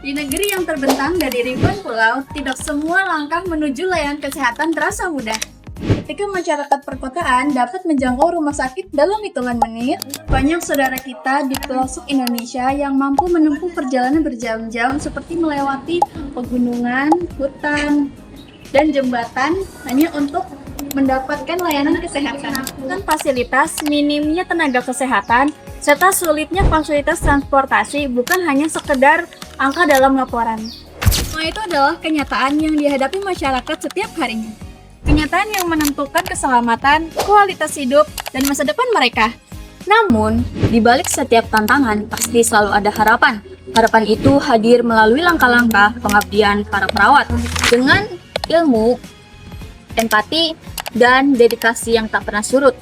Di negeri yang terbentang dari ribuan pulau, tidak semua langkah menuju layanan kesehatan terasa mudah. Ketika masyarakat perkotaan dapat menjangkau rumah sakit dalam hitungan menit, banyak saudara kita di pelosok Indonesia yang mampu menempuh perjalanan berjam-jam seperti melewati pegunungan, hutan, dan jembatan hanya untuk mendapatkan layanan kesehatan. Dan fasilitas, minimnya tenaga kesehatan, serta sulitnya fasilitas transportasi bukan hanya sekedar angka dalam laporan. Semua itu adalah kenyataan yang dihadapi masyarakat setiap harinya. Kenyataan yang menentukan keselamatan, kualitas hidup, dan masa depan mereka. Namun, di balik setiap tantangan pasti selalu ada harapan. Harapan itu hadir melalui langkah-langkah pengabdian para perawat dengan ilmu, empati, dan dedikasi yang tak pernah surut.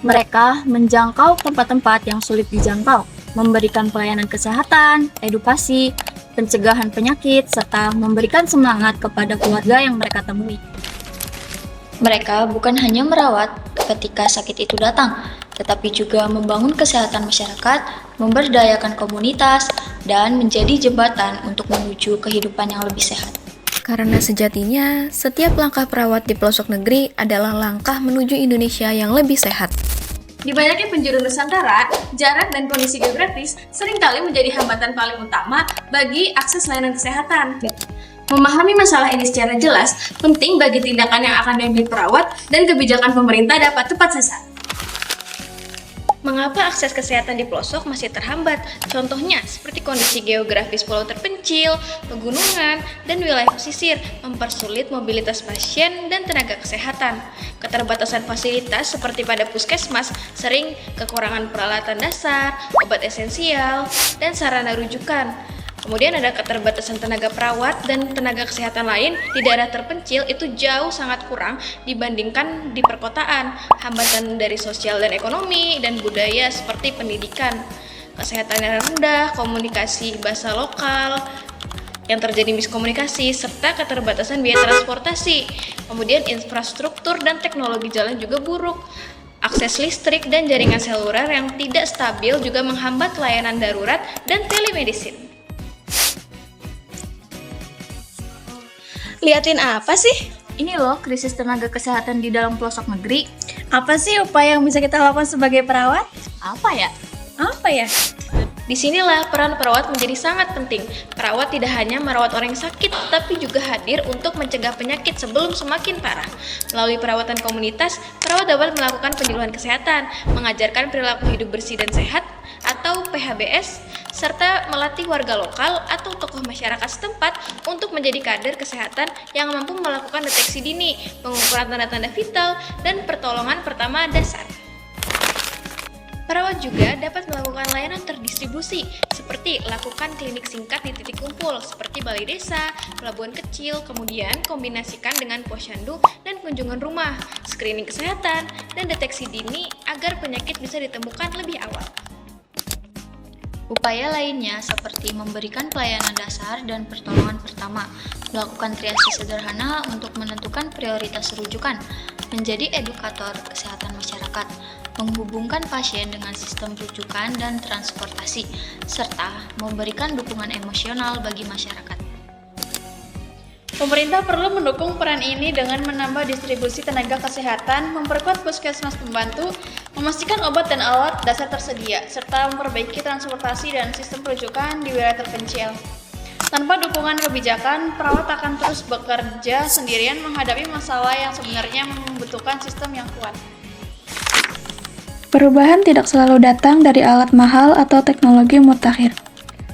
Mereka menjangkau tempat-tempat yang sulit dijangkau, memberikan pelayanan kesehatan, edukasi, pencegahan penyakit, serta memberikan semangat kepada keluarga yang mereka temui. Mereka bukan hanya merawat ketika sakit itu datang, tetapi juga membangun kesehatan masyarakat, memberdayakan komunitas, dan menjadi jembatan untuk menuju kehidupan yang lebih sehat. Karena sejatinya, setiap langkah perawat di pelosok negeri adalah langkah menuju Indonesia yang lebih sehat. Di banyaknya penjuru Nusantara, jarak dan kondisi geografis seringkali menjadi hambatan paling utama bagi akses layanan kesehatan. Memahami masalah ini secara jelas penting bagi tindakan yang akan diambil perawat dan kebijakan pemerintah dapat tepat sasaran. Mengapa akses kesehatan di pelosok masih terhambat? Contohnya seperti kondisi geografis pulau terpencil, pegunungan, dan wilayah pesisir mempersulit mobilitas pasien dan tenaga kesehatan. Keterbatasan fasilitas seperti pada puskesmas sering kekurangan peralatan dasar, obat esensial, dan sarana rujukan. Kemudian ada keterbatasan tenaga perawat dan tenaga kesehatan lain di daerah terpencil itu jauh sangat kurang dibandingkan di perkotaan. Hambatan dari sosial dan ekonomi dan budaya seperti pendidikan, kesehatan yang rendah, komunikasi bahasa lokal yang terjadi miskomunikasi, serta keterbatasan biaya transportasi. Kemudian infrastruktur dan teknologi jalan juga buruk. Akses listrik dan jaringan seluler yang tidak stabil juga menghambat layanan darurat dan telemedicine. Liatin apa sih? Ini loh krisis tenaga kesehatan di dalam pelosok negeri. Apa sih upaya yang bisa kita lakukan sebagai perawat? Apa ya? Apa ya? Disinilah peran perawat menjadi sangat penting. Perawat tidak hanya merawat orang yang sakit, tapi juga hadir untuk mencegah penyakit sebelum semakin parah. Melalui perawatan komunitas, perawat dapat melakukan penyuluhan kesehatan, mengajarkan perilaku hidup bersih dan sehat, atau PHBS, serta melatih warga lokal atau tokoh masyarakat setempat untuk menjadi kader kesehatan yang mampu melakukan deteksi dini, pengukuran tanda-tanda vital, dan pertolongan pertama dasar. Perawat juga dapat melakukan layanan terdistribusi, seperti lakukan klinik singkat di titik kumpul, seperti balai desa, pelabuhan kecil, kemudian kombinasikan dengan posyandu dan kunjungan rumah, screening kesehatan, dan deteksi dini agar penyakit bisa ditemukan lebih awal. Upaya lainnya seperti memberikan pelayanan dasar dan pertolongan pertama, melakukan triase sederhana untuk menentukan prioritas rujukan, menjadi edukator kesehatan masyarakat, menghubungkan pasien dengan sistem rujukan dan transportasi, serta memberikan dukungan emosional bagi masyarakat. Pemerintah perlu mendukung peran ini dengan menambah distribusi tenaga kesehatan, memperkuat puskesmas pembantu, memastikan obat dan alat dasar tersedia, serta memperbaiki transportasi dan sistem rujukan di wilayah terpencil. Tanpa dukungan kebijakan, perawat akan terus bekerja sendirian menghadapi masalah yang sebenarnya membutuhkan sistem yang kuat. Perubahan tidak selalu datang dari alat mahal atau teknologi mutakhir.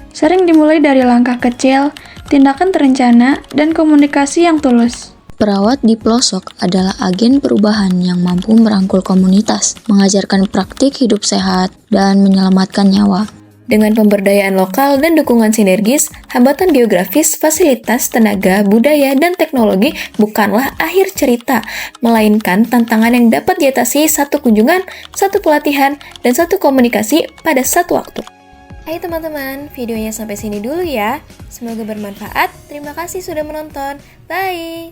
Sering dimulai dari langkah kecil, tindakan terencana, dan komunikasi yang tulus. Perawat di pelosok adalah agen perubahan yang mampu merangkul komunitas, mengajarkan praktik hidup sehat, dan menyelamatkan nyawa. Dengan pemberdayaan lokal dan dukungan sinergis, hambatan geografis, fasilitas, tenaga, budaya, dan teknologi bukanlah akhir cerita, melainkan tantangan yang dapat diatasi satu kunjungan, satu pelatihan, dan satu komunikasi pada satu waktu. Hai teman-teman, videonya sampai sini dulu ya. Semoga bermanfaat. Terima kasih sudah menonton. Bye!